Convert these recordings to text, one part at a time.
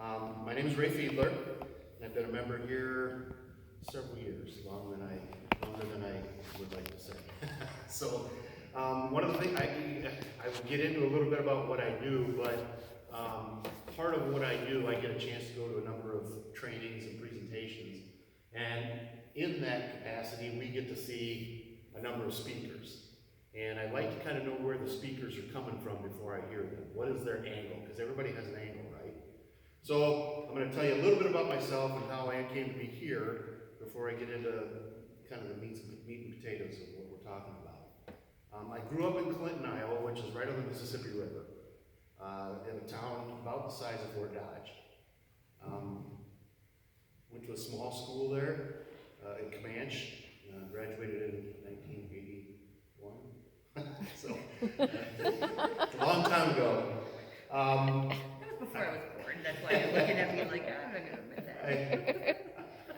My name is Ray Feidler, and I've been a member here several years, longer than I would like to say. So, one of the things I will get into a little bit about what I do, but part of what I do, I get a chance to go to a number of trainings and presentations, and in that capacity, we get to see a number of speakers. And I like to kind of know where the speakers are coming from before I hear them. What is their angle? Because everybody has an angle, right? So I'm going to tell you a little bit about myself and how I came to be here before I get into kind of the meat and potatoes of what we're talking about. I grew up in Clinton, Iowa, which is right on the Mississippi River, in a town about the size of Fort Dodge. Went to a small school there in Comanche, graduated in 1981. So, it's a long time ago. That was before I was born, that's why you're looking at me like, I'm not gonna admit that.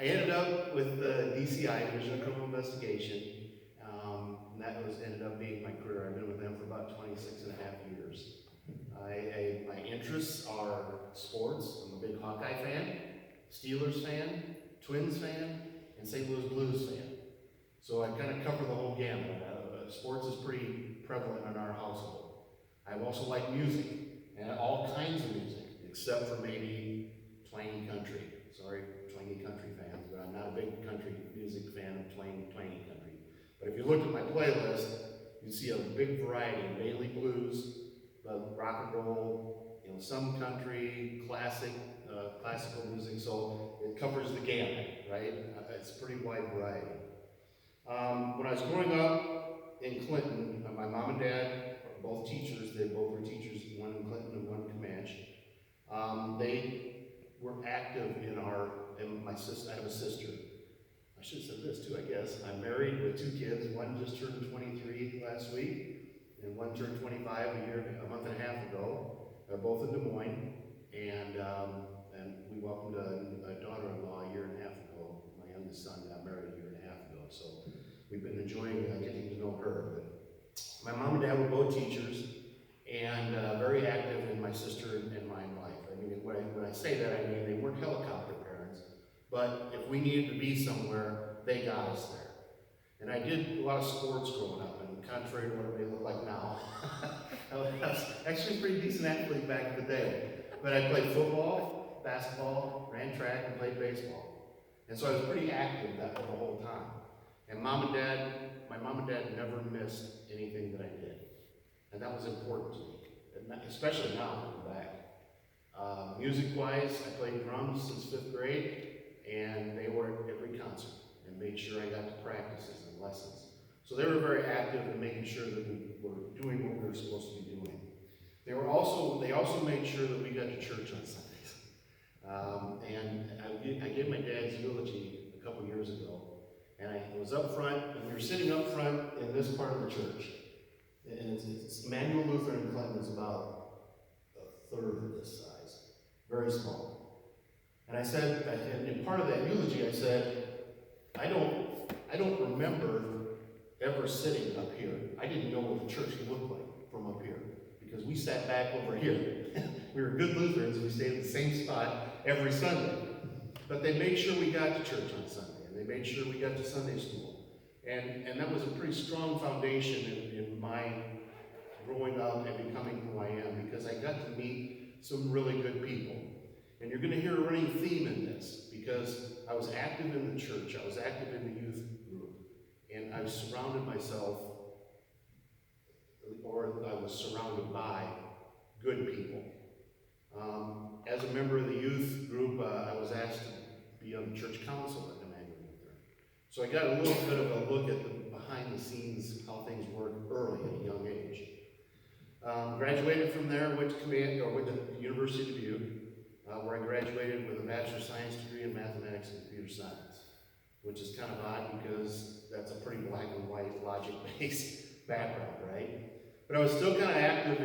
I ended up with the DCI, Division of Criminal Investigation, and that ended up being my career. I've been with them for about 26 and a half years. My interests are sports. I'm a big Hawkeye fan, Steelers fan, Twins fan, and St. Louis Blues fan. So I kind of cover the whole gamut. Sports is pretty prevalent in our household. I also like music, and all kinds of music, except for maybe twangy country. Sorry, twangy country fans, but I'm not a big country music fan of twangy country. But if you look at my playlist, you see a big variety of Bailey blues, rock and roll, some country, classical music, so it covers the gamut, right? It's a pretty wide variety. When I was growing up in Clinton, my mom and dad were both teachers. They both were teachers, one in Clinton and one in Comanche. They were active in my sister. I have a sister. I should have said this too, I guess. I'm married with 2 kids. One just turned 23 last week, and one turned 25 a month and a half ago. They're both in Des Moines, and we welcomed a daughter-in-law a year and a half ago. My youngest son got married a year and a half ago, so we've been enjoying getting to know her. But my mom and dad were both teachers, and very active in my sister and my life. I mean, when I say that, I mean they weren't helicopter parents, but if we needed to be somewhere, they got us there. And I did a lot of sports growing up, and contrary to what it may look like now, I was actually a pretty decent athlete back in the day. But I played football, basketball, ran track, and played baseball. And so I was pretty active the whole time. And my mom and dad never missed anything that I did. And that was important to me, especially now looking back. Music-wise, I played drums since 5th grade, and they were at every concert and made sure I got to practices and lessons. So they were very active in making sure that we were doing what we were supposed to be doing. They also made sure that we got to church on Sundays. And I gave my dad's eulogy a couple years ago, and I was up front, and we were sitting up front in this part of the church. And it's Emmanuel Lutheran in Clinton is about a third of this size, very small. And I said, in part of that eulogy, I said, I don't remember ever sitting up here. I didn't know what the church looked like from up here, because we sat back over here. We were good Lutherans, we stayed in the same spot every Sunday. But they made sure we got to church on Sunday, and they made sure we got to Sunday school. And that was a pretty strong foundation in my growing up and becoming who I am, because I got to meet some really good people. And you're going to hear a running theme in this, because I was active in the church, I was active in the youth group, and I surrounded myself, or I was surrounded by good people. As a member of the youth group, I was asked to be on the church council at Emmanuel Lutheran. So I got a little bit of a look at the behind the scenes, how things work early at a young age. Graduated from there, went to the University of Dubuque, where I graduated with a Bachelor of Science degree in Mathematics and Computer Science, which is kind of odd because that's a pretty black and white, logic-based background, right? But I was still kind of active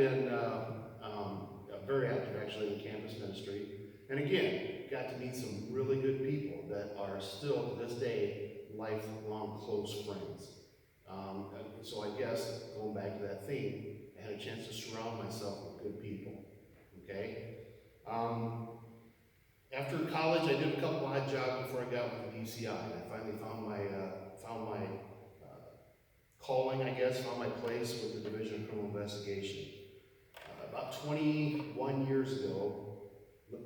very active actually in campus ministry. And again, got to meet some really good people that are still, to this day, lifelong close friends. So I guess, going back to that theme, I had a chance to surround myself with good people, okay? After college, I did a couple odd jobs before I got with the DCI. I finally found my calling, I guess, found my place with the Division of Criminal Investigation. About 21 years ago,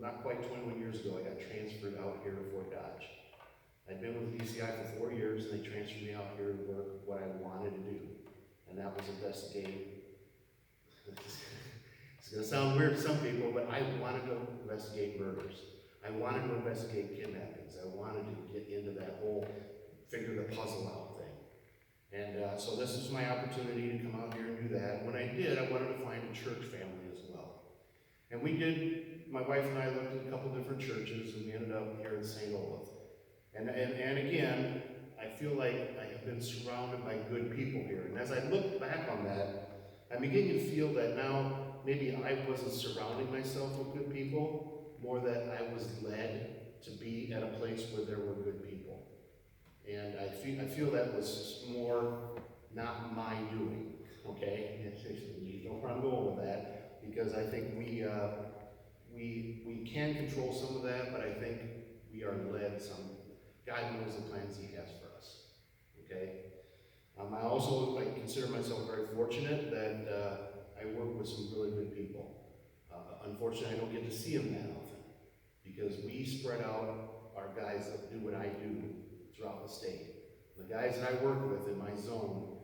not quite 21 years ago, I got transferred out here to Fort Dodge. I'd been with the DCI for 4 years, and they transferred me out here to work what I wanted to do, and that was investigate. It's going to sound weird to some people, but I wanted to investigate murders. I wanted to investigate kidnappings. I wanted to get into that whole figure the puzzle out thing. And so this is my opportunity to come out here and do that. When I did, I wanted to find a church family as well. And we did, my wife and I looked at a couple different churches, and we ended up here in St. Olaf. And again, I feel like I have been surrounded by good people here. And as I look back on that, I'm beginning to feel that now maybe I wasn't surrounding myself with good people, more that I was led to be at a place where there were good people. And I feel that was more not my doing, okay? You know where I'm going with that, because I think we can control some of that, but I think we are led some. God knows the plans He has for us, okay? I consider myself very fortunate that I work with some really good people. Unfortunately, I don't get to see them that often because we spread out our guys that do what I do throughout the state. The guys that I work with in my zone,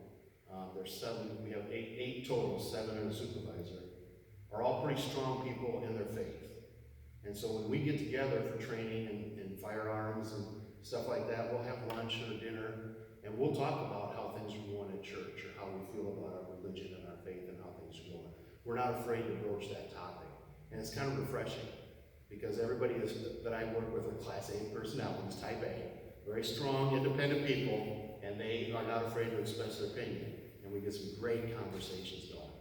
there's 7, we have eight total, 7 and a supervisor, are all pretty strong people in their faith. And so when we get together for training and firearms and stuff like that, we'll have lunch or dinner, and we'll talk about how things are going at church or how we feel about our religion and our faith and how things are going. We're not afraid to broach that topic. And it's kind of refreshing because everybody that I work with are Class A personalities, type A, very strong, independent people, and they are not afraid to express their opinion. And we get some great conversations going.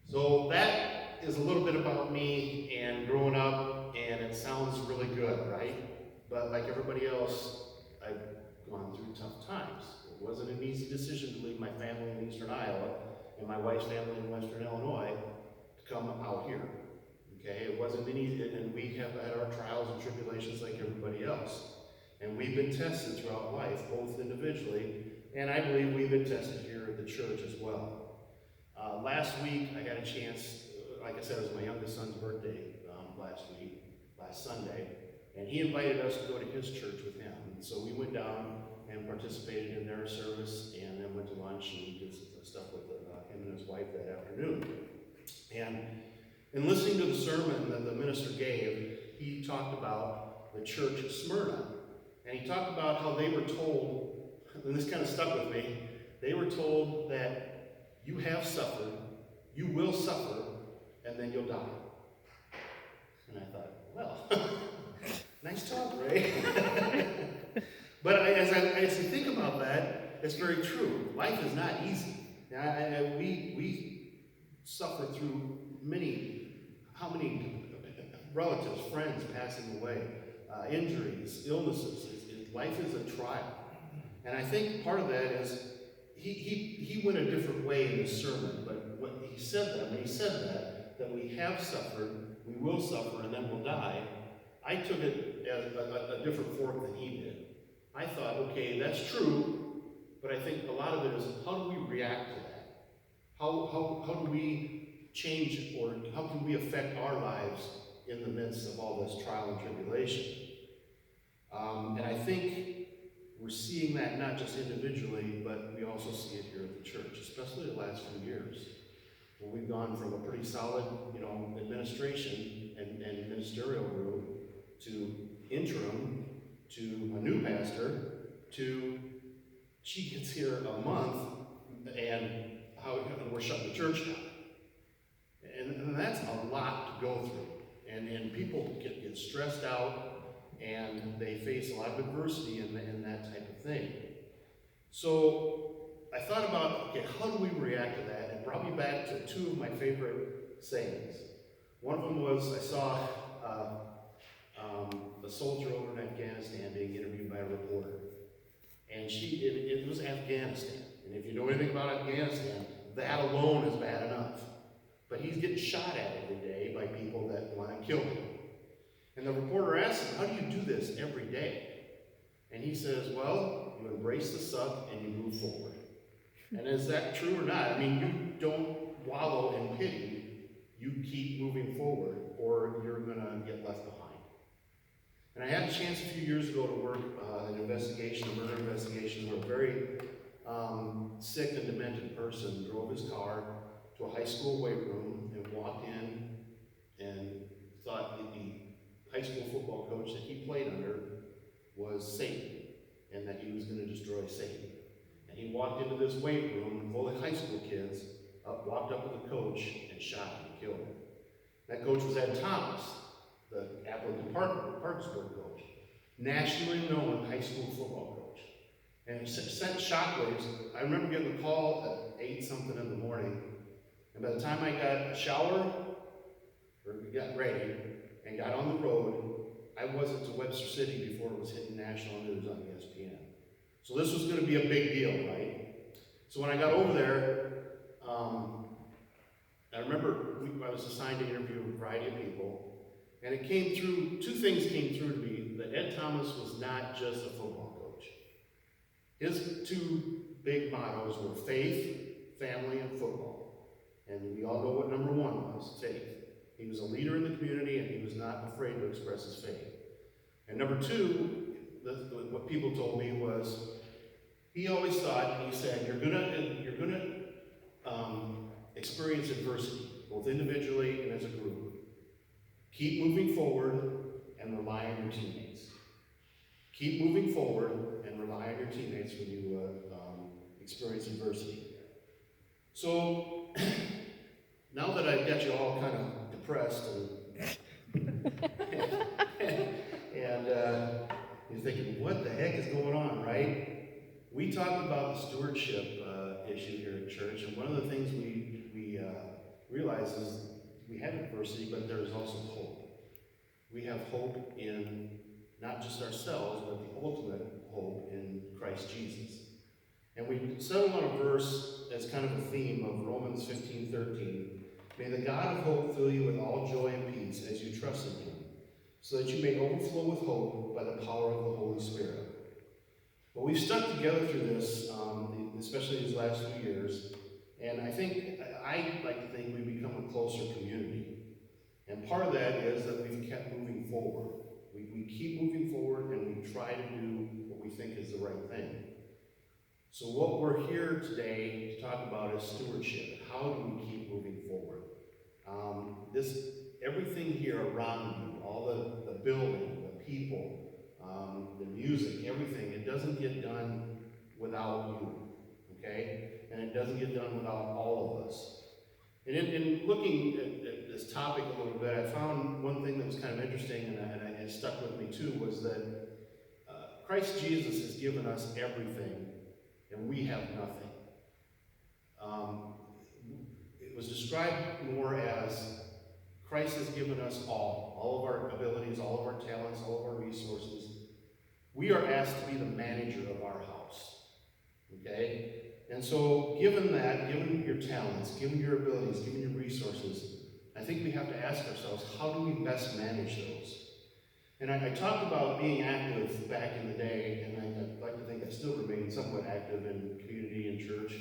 So that is a little bit about me and growing up, and it sounds really good, right? But like everybody else, I've gone through tough times. It wasn't an easy decision to leave my family in eastern Iowa and my wife's family in western Illinois to come out here. Okay, it wasn't an easy, and we have had our trials and tribulations like everybody else. And we've been tested throughout life, both individually, and I believe we've been tested here at the church as well. Last week, I got a chance, like I said, it was my youngest son's birthday last Sunday, and he invited us to go to his church with him. And so we went down and participated in their service, and then went to lunch and did some stuff with him and his wife that afternoon. And in listening to the sermon that the minister gave, he talked about the church at Smyrna. And he talked about how they were told, and this kind of stuck with me, they were told that you have suffered, you will suffer, and then you'll die. And I thought, well, nice talk, Ray. But as you think about that, it's very true. Life is not easy. We suffer through how many relatives, friends passing away, injuries, illnesses. Life is a trial. And I think part of that is he went a different way in his sermon, but when he said that we have suffered, we will suffer, and then we'll die, I took it as a different fork than he did. I thought, okay, that's true, but I think a lot of it is how do we react to that? How do we change, or how can we affect our lives in the midst of all this trial and tribulation? And I think we're seeing that not just individually, but we also see it here at the church, especially the last few years. Where we've gone from a pretty solid, administration and ministerial group to interim to a new pastor to she gets here a month and we're shutting the church down. And that's a lot to go through. And people get stressed out, and they face a lot of adversity in that type of thing. So I thought about, okay, how do we react to that? And brought me back to 2 of my favorite sayings. One of them was, I saw a soldier over in Afghanistan being interviewed by a reporter. And it was Afghanistan. And if you know anything about Afghanistan, that alone is bad enough. But he's getting shot at every day by people that want to kill him. And the reporter asked him, how do you do this every day? And he says, well, you embrace the suck and you move forward. And is that true or not? I mean, you don't wallow in pity. You keep moving forward or you're going to get left behind. And I had a chance a few years ago to work an investigation, a murder investigation, where a very sick and demented person drove his car to a high school weight room and walked in and thought that the high school football coach that he played under was Satan and that he was going to destroy Satan. And he walked into this weight room full of high school kids, walked up to the coach and shot him and killed him. That coach was Ed Thomas, the Appleton Parkersburg coach, nationally known high school football coach. And it sent shockwaves. I remember getting a call at 8 something in the morning, and by the time I got a shower, or got ready, and got on the road, I wasn't to Webster City before it was hitting national news on ESPN. So this was going to be a big deal, right? So when I got over there, I remember I was assigned to interview a variety of people, and it came through, two things came through to me, that Ed Thomas was not just a football coach. His two big mottos were faith, family, and football. And we all know what number one was, faith. He was a leader in the community, and he was not afraid to express his faith. And number two, what people told me was, he always thought, he said, you're gonna experience adversity, both individually and as a group. Keep moving forward and rely on your teammates. Keep moving forward and rely on your teammates when you experience adversity. So, now that I've got you all kind of depressed and you're thinking, what the heck is going on, right? We talked about the stewardship issue here at church, and one of the things we realize is we have adversity, but there is also hope. We have hope in not just ourselves, but the ultimate hope in Christ Jesus. And we settled on a verse as kind of a theme of Romans 15:13. May the God of hope fill you with all joy and peace as you trust in him, so that you may overflow with hope by the power of the Holy Spirit. Well, we've stuck together through this, especially these last few years, and I like to think we've become a closer community. And part of that is that we've kept moving forward. We keep moving forward, and we try to do what we think is the right thing. So what we're here today to talk about is stewardship. How do we keep moving forward? Everything here around you, all the building, the people, the music, everything, it doesn't get done without you, okay? And it doesn't get done without all of us. And in looking at this topic a little bit, I found one thing that was kind of interesting, and it stuck with me too, was that Christ Jesus has given us everything, and we have nothing. It was described more as Christ has given us all of our abilities, all of our talents, all of our resources. We are asked to be the manager of our house, okay? And so given that, given your talents, given your abilities, given your resources, I think we have to ask ourselves, how do we best manage those? And I talked about being active back in the day, and I'd like to think I still remain somewhat active in community and church,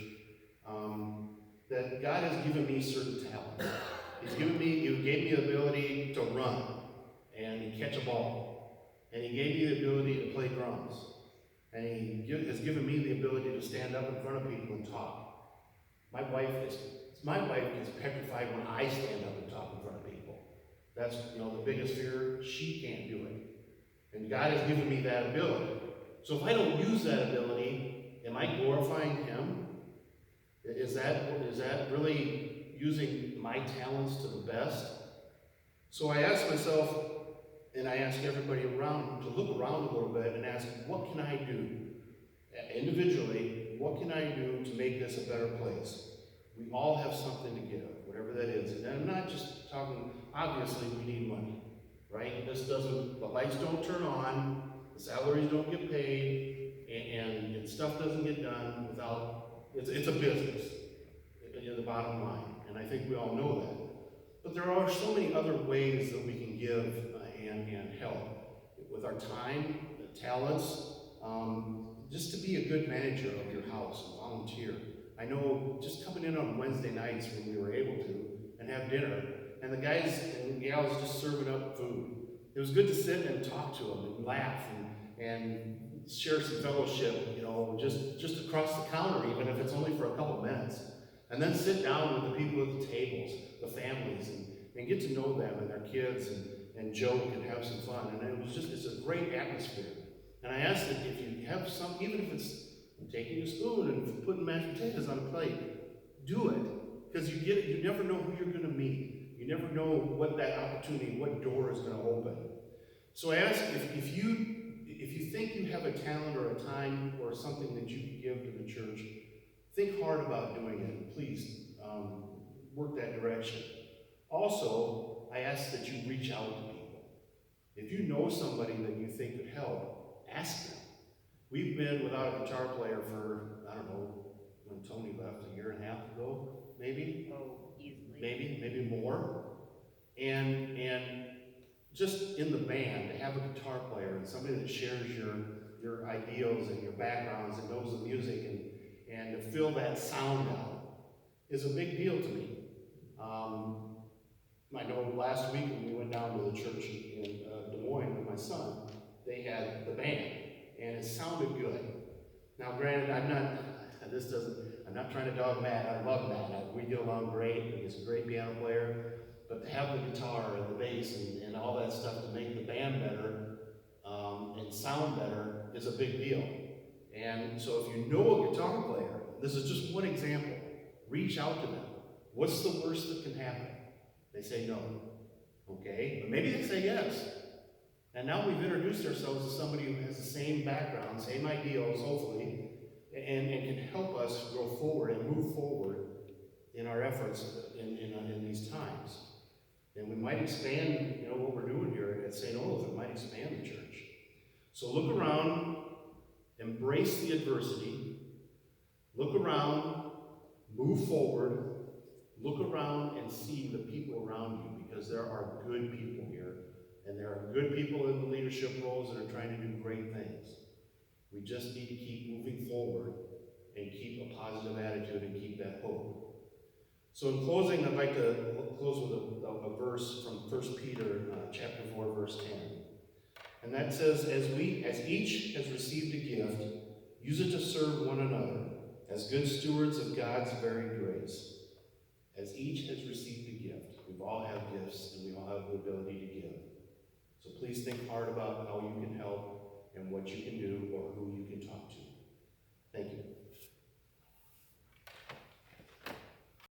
that God has given me certain talents. He gave me the ability to run and catch a ball. And he gave me the ability to play drums. And he has given me the ability to stand up in front of people and talk. My wife gets petrified when I stand up and talk in front of people. That's the biggest fear. She can't do it. And God has given me that ability. So if I don't use that ability, am I glorifying him? Is that really using my talents to the best? So I asked myself, and I ask everybody around to look around a little bit and ask, what can I do? Individually, what can I do to make this a better place? We all have something to give, whatever that is. And I'm not just talking, obviously we need money, right? The lights don't turn on, the salaries don't get paid, and stuff doesn't get done without, it's a business, the bottom line. And I think we all know that. But there are so many other ways that we can give and help with our time, talents, just to be a good manager of your house and volunteer. I know just coming in on Wednesday nights when we were able to and have dinner, and the guys and gals just serving up food. It was good to sit and talk to them and laugh and share some fellowship, you know, just across the counter, even if it's only for a couple minutes. And then sit down with the people at the tables, the families, and get to know them and their kids and joke and have some fun. And it's a great atmosphere. And I ask that if you have some, even if it's taking a spoon and putting mashed potatoes on a plate, do it. Because you never know who you're going to meet. You never know what that opportunity, what door is going to open. So I ask if you think you have a talent or a time or something that you can give to the church, think hard about doing it. Please work that direction. Also, I ask that you reach out to people. If you know somebody that you think could help, ask them. We've been without a guitar player for, I don't know, when Tony left, a year and a half ago, maybe? Oh, easily. Maybe more. And just in the band, to have a guitar player and somebody that shares your ideals and your backgrounds and knows the music and to fill that sound out is a big deal to me. I know last week when we went down to the church in Des Moines with my son, they had the band, and it sounded good. Now, granted, I'm not trying to dog Matt. I love Matt. We get along great. He's a great piano player. But to have the guitar and the bass and all that stuff to make the band better and sound better is a big deal. And so if you know a guitar player, this is just one example, reach out to them. What's the worst that can happen? They say no. Okay? But maybe they say yes. And now we've introduced ourselves to somebody who has the same background, same ideals, hopefully, and can help us grow forward and move forward in our efforts in these times. And we might expand, what we're doing here at St. Olaf. It might expand the church. So look around, embrace the adversity, look around, move forward, look around and see the people around you, because there are good people here, and there are good people in the leadership roles that are trying to do great things. We just need to keep moving forward and keep a positive attitude and keep that hope. So in closing, I'd like to close with a verse from 1 Peter chapter 4, verse 10. And that says, as each has received a gift, use it to serve one another as good stewards of God's varied grace. As each has received a gift. We all have gifts, and we all have the ability to give. So please think hard about how you can help